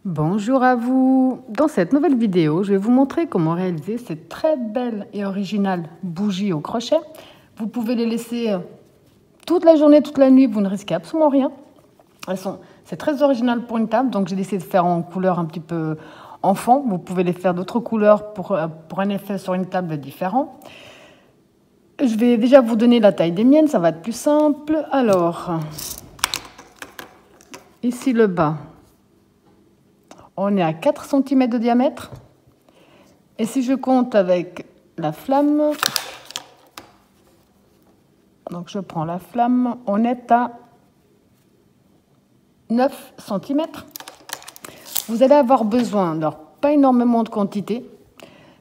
Bonjour à vous. Dans cette nouvelle vidéo, je vais vous montrer comment réaliser cette très belle et originale bougie au crochet. Vous pouvez les laisser toute la journée, toute la nuit, vous ne risquez absolument rien. C'est très original pour une table, donc j'ai décidé de faire en couleur un petit peu enfant. Vous pouvez les faire d'autres couleurs pour un effet sur une table différent. Je vais déjà vous donner la taille des miennes, ça va être plus simple. Alors, ici le bas. On est à 4 cm de diamètre. Et si je compte avec la flamme, donc je prends la flamme, on est à 9 cm. Vous allez avoir besoin, alors pas énormément de quantité.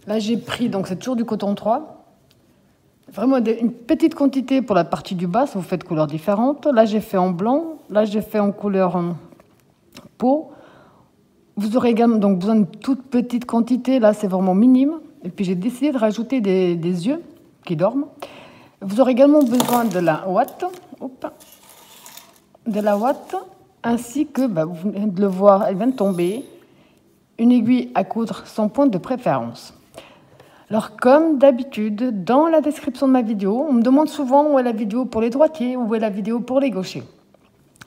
Là j'ai pris, donc c'est toujours du coton 3. Vraiment une petite quantité pour la partie du bas, si vous faites couleurs différentes. Là j'ai fait en blanc, là j'ai fait en couleur peau. Vous aurez également donc besoin de toute petite quantité, là c'est vraiment minime. Et puis j'ai décidé de rajouter des yeux qui dorment. Vous aurez également besoin de la ouate, ainsi que, vous venez de le voir, elle vient de tomber, une aiguille à coudre sans pointe de préférence. Alors comme d'habitude, dans la description de ma vidéo, on me demande souvent où est la vidéo pour les droitiers, où est la vidéo pour les gauchers.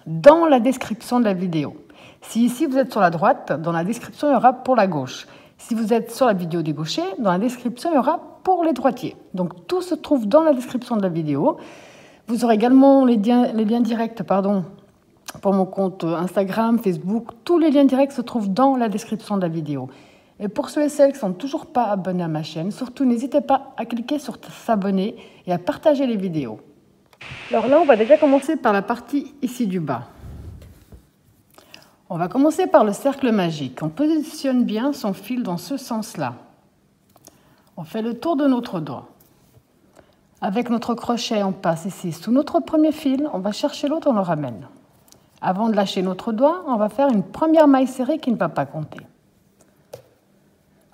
Dans la description de la vidéo. Si ici vous êtes sur la droite, dans la description il y aura pour la gauche. Si vous êtes sur la vidéo des gauchers, dans la description il y aura pour les droitiers. Donc tout se trouve dans la description de la vidéo. Vous aurez également les liens directs pour mon compte Instagram, Facebook. Tous les liens directs se trouvent dans la description de la vidéo. Et pour ceux et celles qui ne sont toujours pas abonnés à ma chaîne, surtout n'hésitez pas à cliquer sur s'abonner et à partager les vidéos. Alors là, on va déjà commencer par la partie ici du bas. On va commencer par le cercle magique. On positionne bien son fil dans ce sens-là. On fait le tour de notre doigt. Avec notre crochet, on passe ici sous notre premier fil. On va chercher l'autre, on le ramène. Avant de lâcher notre doigt, on va faire une première maille serrée qui ne va pas compter.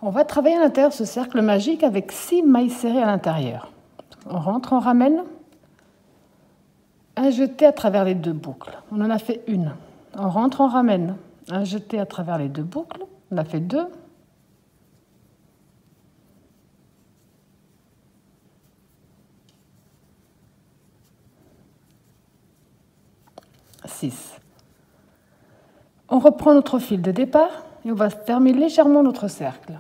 On va travailler à l'intérieur de ce cercle magique avec 6 mailles serrées à l'intérieur. On rentre, on ramène. Un jeté à travers les 2 boucles. On en a fait une. On rentre, on ramène. Un jeté à travers les 2 boucles. On a fait 2. Six. On reprend notre fil de départ et on va fermer légèrement notre cercle.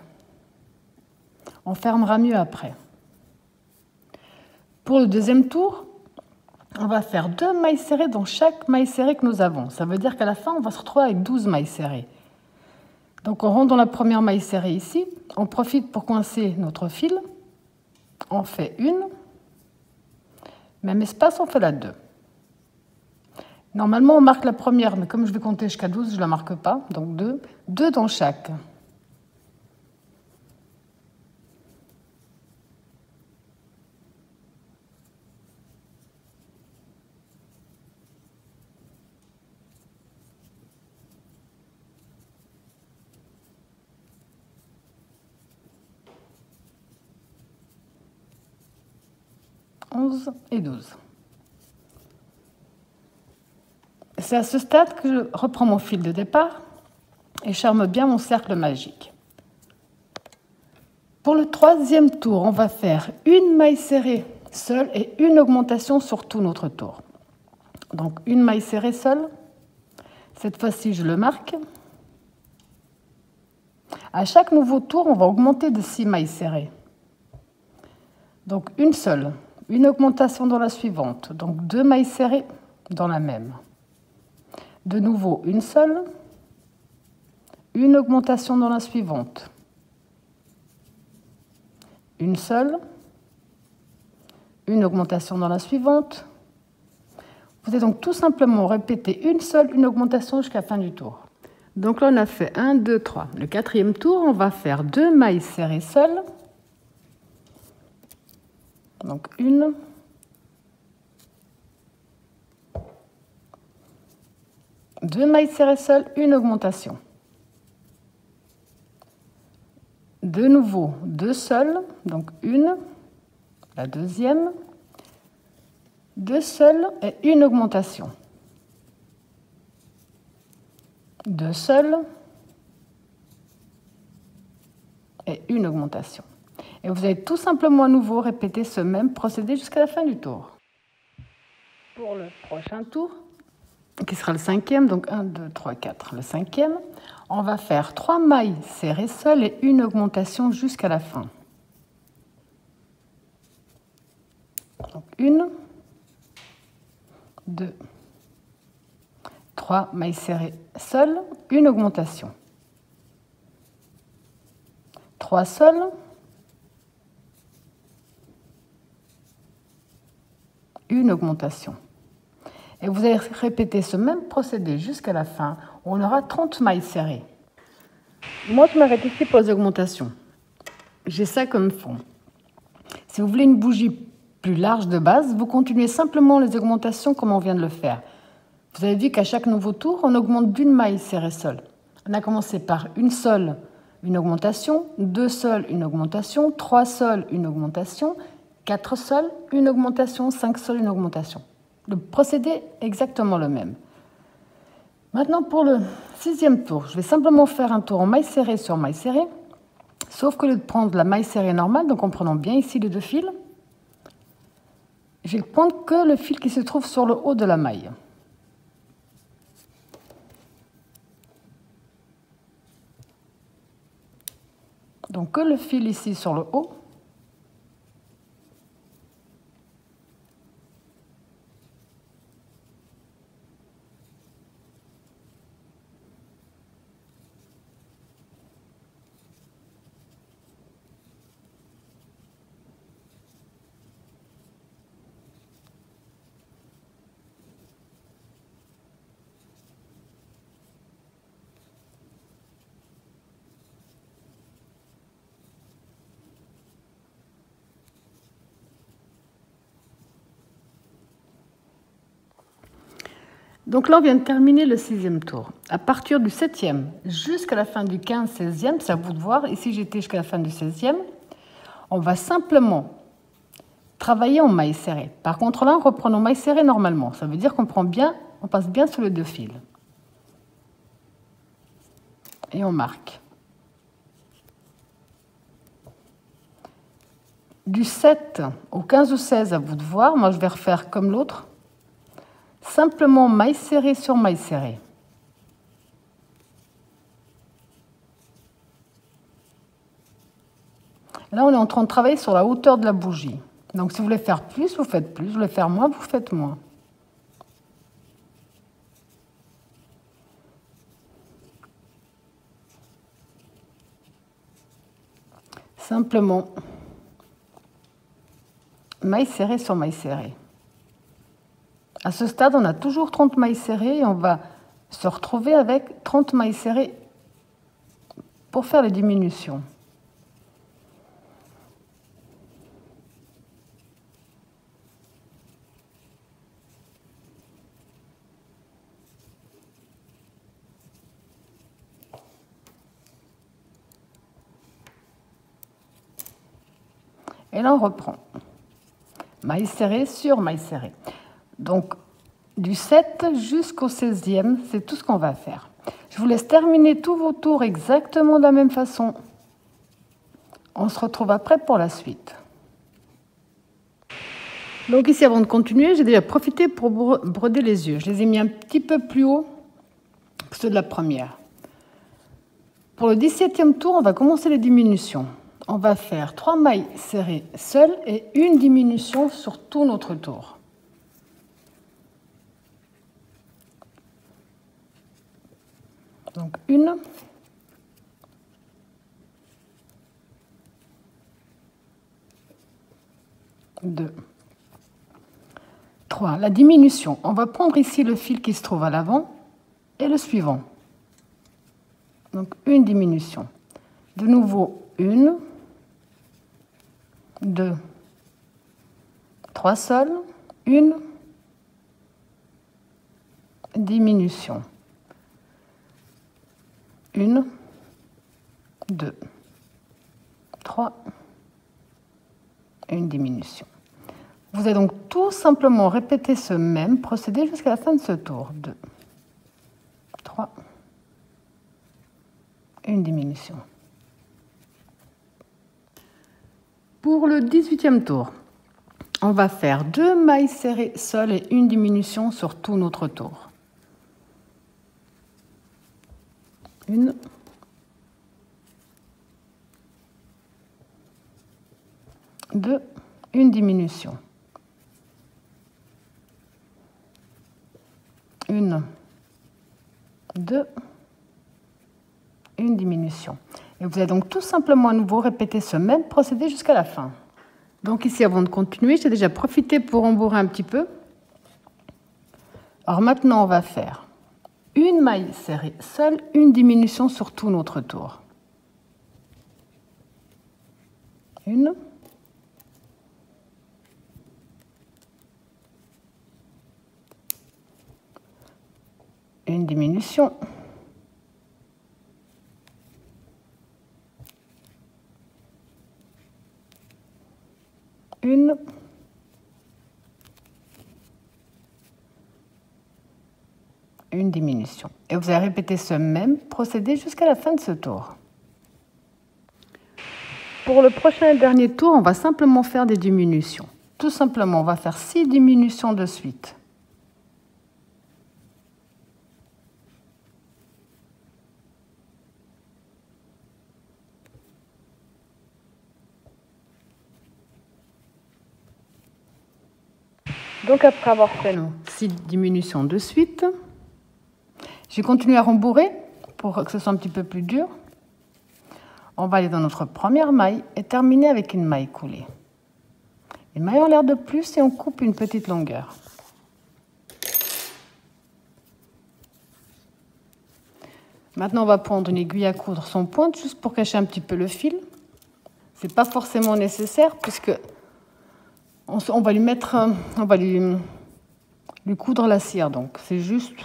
On fermera mieux après. Pour le deuxième tour, on va faire 2 mailles serrées dans chaque maille serrée que nous avons. Ça veut dire qu'à la fin, on va se retrouver avec 12 mailles serrées. Donc on rentre dans la première maille serrée ici. On profite pour coincer notre fil. On fait une. Même espace, on fait la 2. Normalement, on marque la première, mais comme je vais compter jusqu'à 12, je ne la marque pas. Donc 2. 2 dans chaque. Et 12. C'est à ce stade que je reprends mon fil de départ et charme bien mon cercle magique. Pour le troisième tour, on va faire une maille serrée seule et une augmentation sur tout notre tour. Donc une maille serrée seule. Cette fois-ci, je le marque. À chaque nouveau tour, on va augmenter de 6 mailles serrées. Donc une seule. Une augmentation dans la suivante, donc 2 mailles serrées dans la même. De nouveau, une seule, une augmentation dans la suivante. Une seule, une augmentation dans la suivante. Vous allez donc tout simplement répéter une seule, une augmentation jusqu'à la fin du tour. Donc là, on a fait 1, 2, 3. Le quatrième tour, on va faire 2 mailles serrées seules. Donc une, deux mailles serrées seules, une augmentation. De nouveau, 2 seules, donc une, la deuxième, 2 seules et une augmentation. 2 seules, et une augmentation. Et vous allez tout simplement à nouveau répéter ce même procédé jusqu'à la fin du tour. Pour le prochain tour, qui sera le cinquième, donc 1, 2, 3, 4, le cinquième, on va faire 3 mailles serrées seules et une augmentation jusqu'à la fin. Donc 1, 2, 3 mailles serrées seules, une augmentation. 3 seules, une augmentation. Et vous allez répéter ce même procédé jusqu'à la fin, où on aura 30 mailles serrées. Moi, je m'arrête ici pour les augmentations. J'ai ça comme fond. Si vous voulez une bougie plus large de base, vous continuez simplement les augmentations comme on vient de le faire. Vous avez vu qu'à chaque nouveau tour, on augmente d'une maille serrée seule. On a commencé par une seule, une augmentation, 2 seules, une augmentation, 3 seules, une augmentation, 4 seules, une augmentation, 5 seules, une augmentation. Le procédé est exactement le même. Maintenant, pour le 6e tour, je vais simplement faire un tour en maille serrée sur maille serrée, sauf que lieu de prendre la maille serrée normale, donc en prenant bien ici les 2 fils, je vais prendre que le fil qui se trouve sur le haut de la maille. Donc que le fil ici sur le haut. Donc là, on vient de terminer le 6e tour. À partir du 7e jusqu'à la fin du 15, 16e, c'est à vous de voir. Ici, j'étais jusqu'à la fin du 16e. On va simplement travailler en maille serrée. Par contre, là, on reprend nos mailles serrées normalement. Ça veut dire qu'on passe bien sur les 2 fils. Et on marque. Du 7 au 15 ou 16, à vous de voir. Moi, je vais refaire comme l'autre. Simplement maille serrée sur maille serrée. Là, on est en train de travailler sur la hauteur de la bougie. Donc, si vous voulez faire plus, vous faites plus. Si vous voulez faire moins, vous faites moins. Simplement maille serrée sur maille serrée. À ce stade, on a toujours 30 mailles serrées et on va se retrouver avec 30 mailles serrées pour faire les diminutions. Et là, on reprend. Maille serrée sur maille serrée. Donc, du 7 jusqu'au 16e, c'est tout ce qu'on va faire. Je vous laisse terminer tous vos tours exactement de la même façon. On se retrouve après pour la suite. Donc ici, avant de continuer, j'ai déjà profité pour broder les yeux. Je les ai mis un petit peu plus haut que ceux de la première. Pour le 17e tour, on va commencer les diminutions. On va faire 3 mailles serrées seules et une diminution sur tout notre tour. Donc 1, 2, 3. La diminution, on va prendre ici le fil qui se trouve à l'avant et le suivant. Donc une diminution. De nouveau 1, 2, 3 seules, une diminution. 1, 2, 3, et une diminution. Vous allez donc tout simplement répéter ce même procédé jusqu'à la fin de ce tour. 2, 3, et une diminution. Pour le 18e tour, on va faire 2 mailles serrées seules et une diminution sur tout notre tour. Une. Deux. Une diminution. Une. Deux. Une diminution. Et vous allez donc tout simplement à nouveau répéter ce même procédé jusqu'à la fin. Donc ici, avant de continuer, j'ai déjà profité pour rembourrer un petit peu. Alors maintenant, on va faire une maille serrée seule, une diminution sur tout notre tour. Une. Une diminution. Une. Une diminution. Et vous allez répéter ce même procédé jusqu'à la fin de ce tour. Pour le prochain et dernier tour, on va simplement faire des diminutions. Tout simplement, on va faire 6 diminutions de suite. Donc après avoir fait nos 6 diminutions de suite, j'ai continué à rembourrer pour que ce soit un petit peu plus dur. On va aller dans notre première maille et terminer avec une maille coulée. Une maille en l'air de plus et on coupe une petite longueur. Maintenant, on va prendre une aiguille à coudre sans pointe juste pour cacher un petit peu le fil. C'est pas forcément nécessaire puisque on va lui mettre, on va lui coudre la cire, donc c'est juste.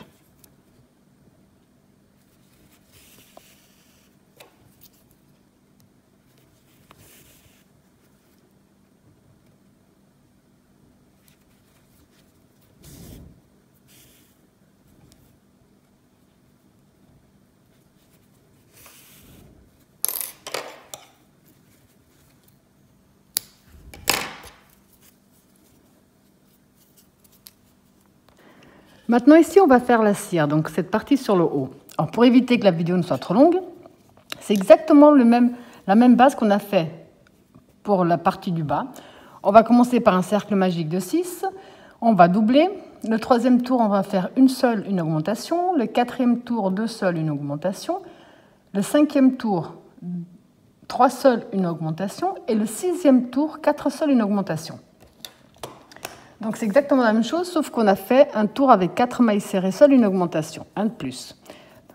Maintenant ici, on va faire la cire, donc cette partie sur le haut. Alors pour éviter que la vidéo ne soit trop longue, c'est exactement la même base qu'on a fait pour la partie du bas. On va commencer par un cercle magique de 6, on va doubler. Le 3e tour, on va faire une seule, une augmentation. Le 4e tour, 2 seules, une augmentation. Le 5e tour, 3 seules, une augmentation. Et le 6e tour, 4 seules, une augmentation. Donc c'est exactement la même chose, sauf qu'on a fait un tour avec 4 mailles serrées seules, une augmentation, un de plus.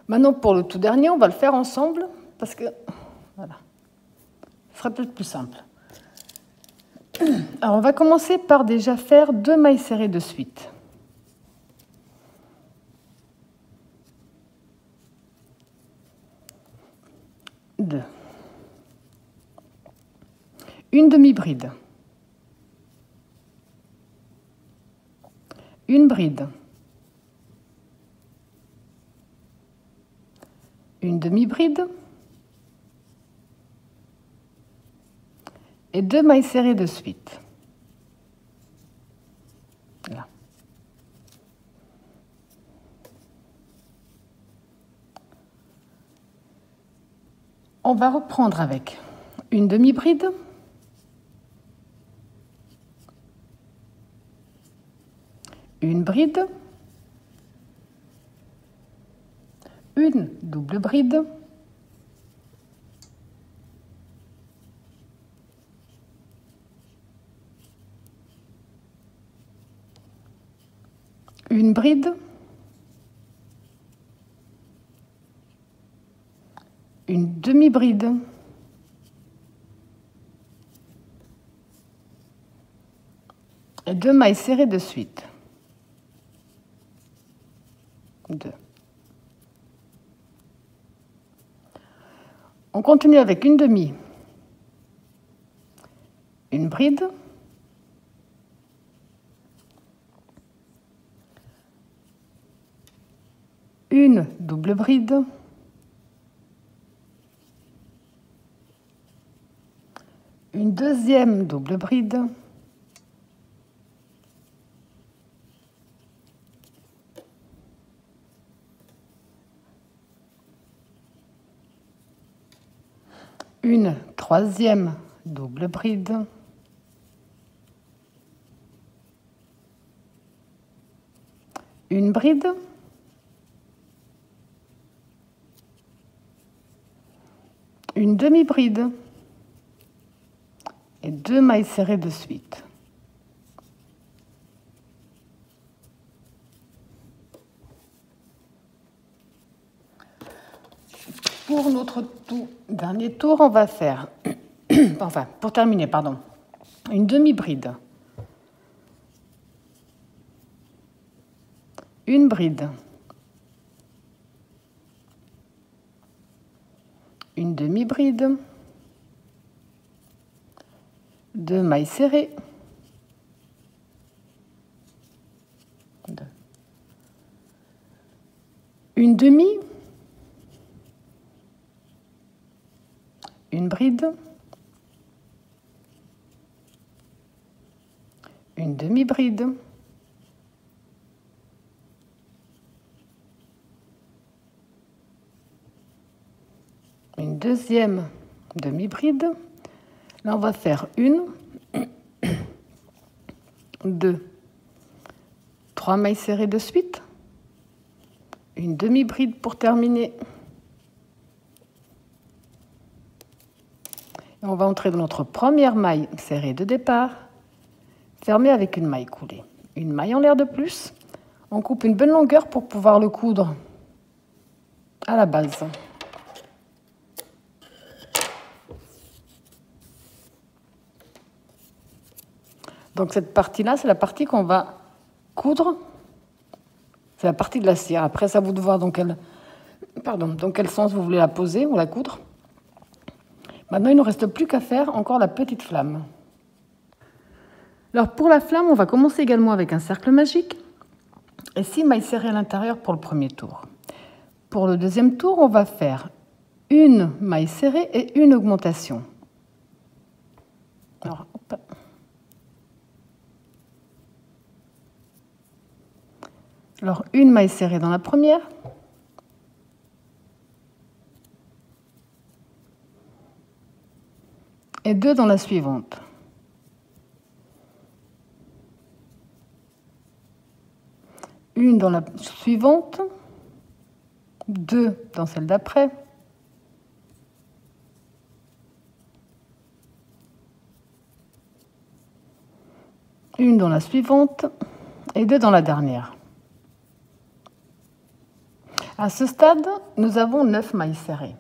Maintenant, pour le tout dernier, on va le faire ensemble, parce que, voilà, ce sera peut-être plus simple. Alors, on va commencer par déjà faire 2 mailles serrées de suite. Deux. Une demi-bride. Une bride. Une demi-bride. Et 2 mailles serrées de suite. Là. On va reprendre avec une demi-bride. Une bride. Une double bride. Une bride. Une demi-bride. Et 2 mailles serrées de suite. 2. On continue avec une demi, une bride, une double bride, une deuxième double bride, une troisième double bride, une bride, une demi-bride et 2 mailles serrées de suite. Pour notre dernier tour, on va faire, enfin, pour terminer, pardon, une demi-bride, une bride, une demi-bride, 2 mailles serrées, une demi, une bride, une demi-bride, une deuxième demi-bride. Là, on va faire 1, 2, 3 mailles serrées de suite, une demi-bride pour terminer. Et on va entrer dans notre première maille serrée de départ, fermée avec une maille coulée. Une maille en l'air de plus. On coupe une bonne longueur pour pouvoir le coudre à la base. Donc cette partie-là, c'est la partie qu'on va coudre. C'est la partie de la cire. Après, ça vous de voir dans quel sens vous voulez la poser ou la coudre. Maintenant, il ne nous reste plus qu'à faire encore la petite flamme. Alors pour la flamme, on va commencer également avec un cercle magique et 6 mailles serrées à l'intérieur pour le premier tour. Pour le deuxième tour, on va faire une maille serrée et une augmentation. Alors, hop. Alors, une maille serrée dans la première. Et 2 dans la suivante. Une dans la suivante. 2 dans celle d'après. Une dans la suivante. Et 2 dans la dernière. À ce stade, nous avons 9 mailles serrées.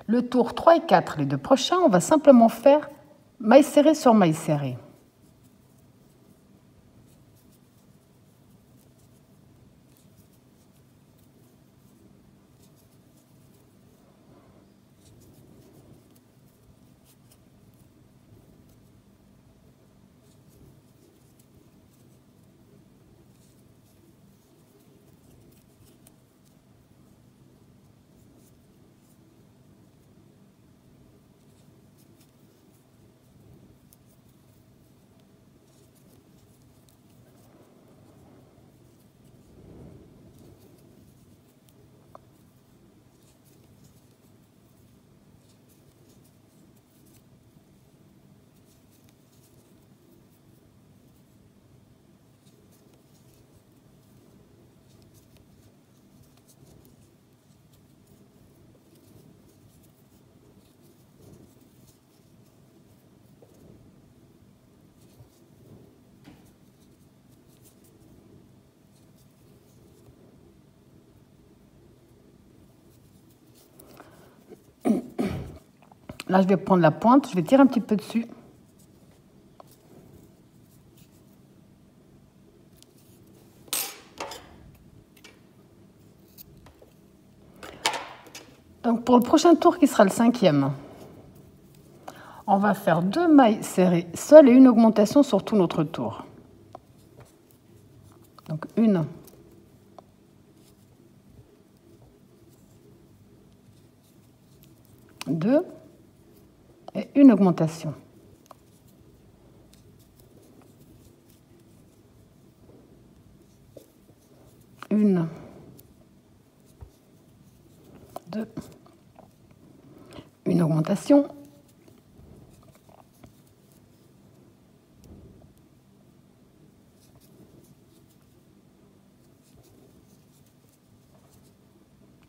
Le tour 3 et 4, les deux prochains, on va simplement faire maille serrée sur maille serrée. Là, je vais prendre la pointe, je vais tirer un petit peu dessus. Donc, pour le prochain tour, qui sera le 5e, on va faire 2 mailles serrées seules et une augmentation sur tout notre tour. Donc, 1, 2 et une augmentation. 1, 2, une augmentation,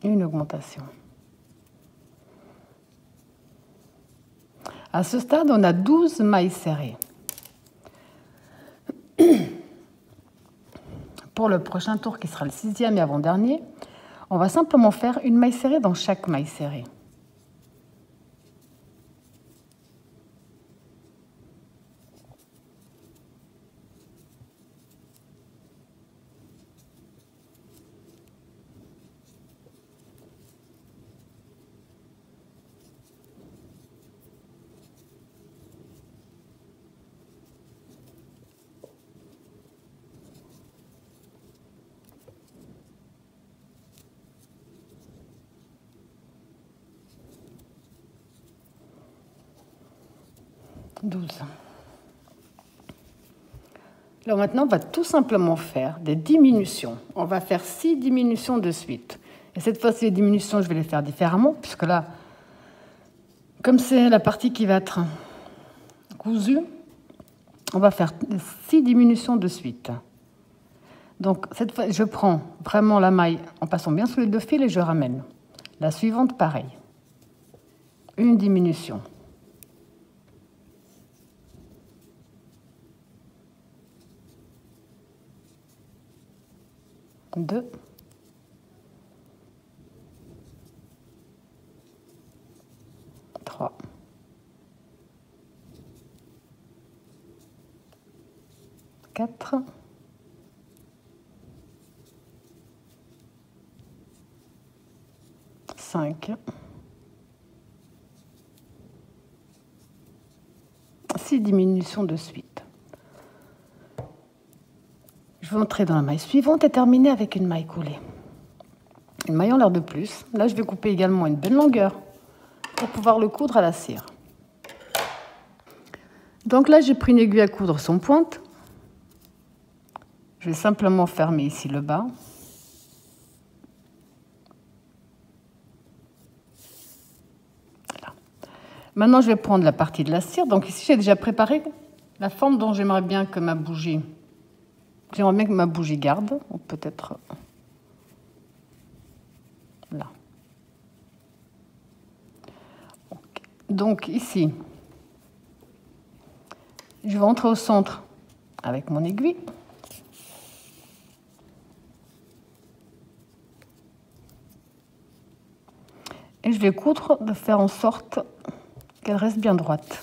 une augmentation. À ce stade, on a 12 mailles serrées. Pour le prochain tour, qui sera le 6e et avant-dernier, on va simplement faire une maille serrée dans chaque maille serrée. Alors maintenant, on va tout simplement faire des diminutions. On va faire 6 diminutions de suite. Et cette fois-ci, les diminutions, je vais les faire différemment, puisque là, comme c'est la partie qui va être cousue, on va faire 6 diminutions de suite. Donc cette fois, je prends vraiment la maille en passant bien sous les 2 fils et je ramène. La suivante, pareil. Une diminution. 2, 3, 4, 5, 6 diminutions de suite. Je vais entrer dans la maille suivante et terminer avec une maille coulée. Une maille en l'air de plus. Là, je vais couper également une belle longueur pour pouvoir le coudre à la cire. Donc là, j'ai pris une aiguille à coudre sans pointe. Je vais simplement fermer ici le bas. Voilà. Maintenant, je vais prendre la partie de la cire. Donc ici, j'ai déjà préparé la forme dont j'aimerais bien que ma bougie... J'aimerais bien que ma bougie garde, ou peut-être là. Okay. Donc ici, je vais entrer au centre avec mon aiguille. Et je vais coudre de faire en sorte qu'elle reste bien droite.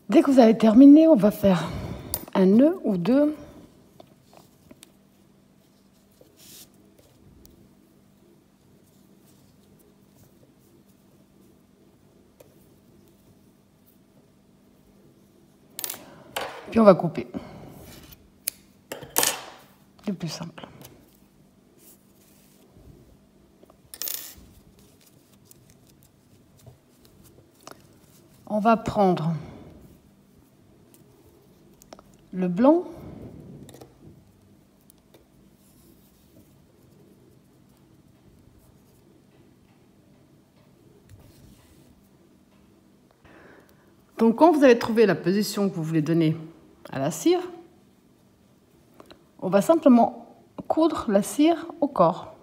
Dès que vous avez terminé, on va faire un nœud ou deux. Puis on va couper. C'est plus simple. On va prendre le blanc. Donc quand vous avez trouvé la position que vous voulez donner à la cire, on va simplement coudre la cire au corps.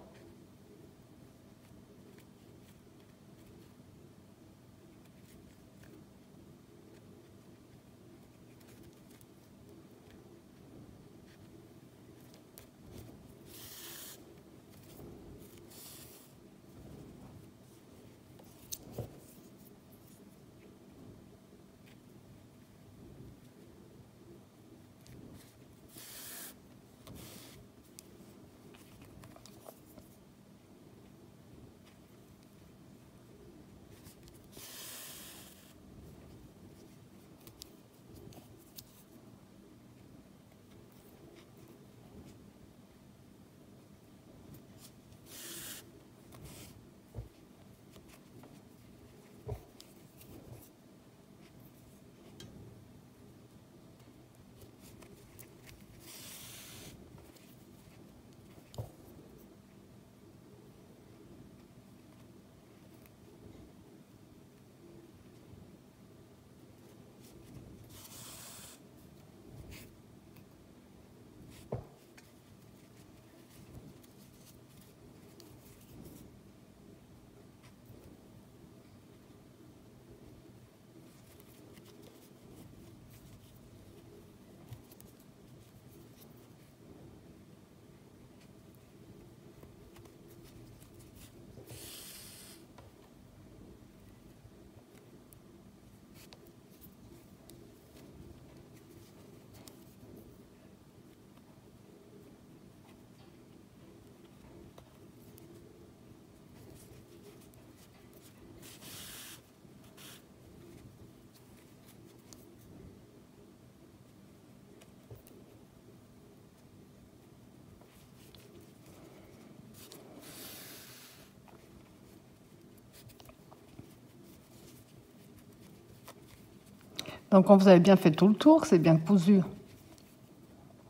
Donc quand vous avez bien fait tout le tour, c'est bien cousu,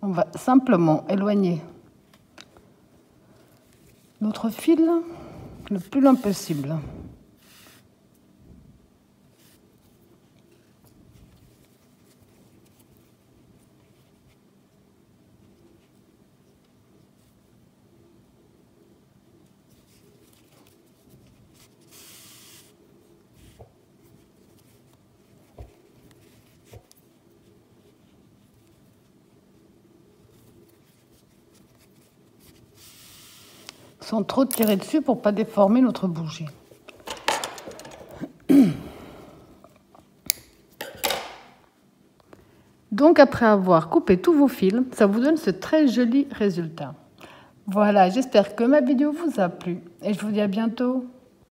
on va simplement éloigner notre fil le plus loin possible. Sans trop tirer dessus pour pas déformer notre bougie. Donc après avoir coupé tous vos fils, ça vous donne ce très joli résultat. Voilà, j'espère que ma vidéo vous a plu et je vous dis à bientôt.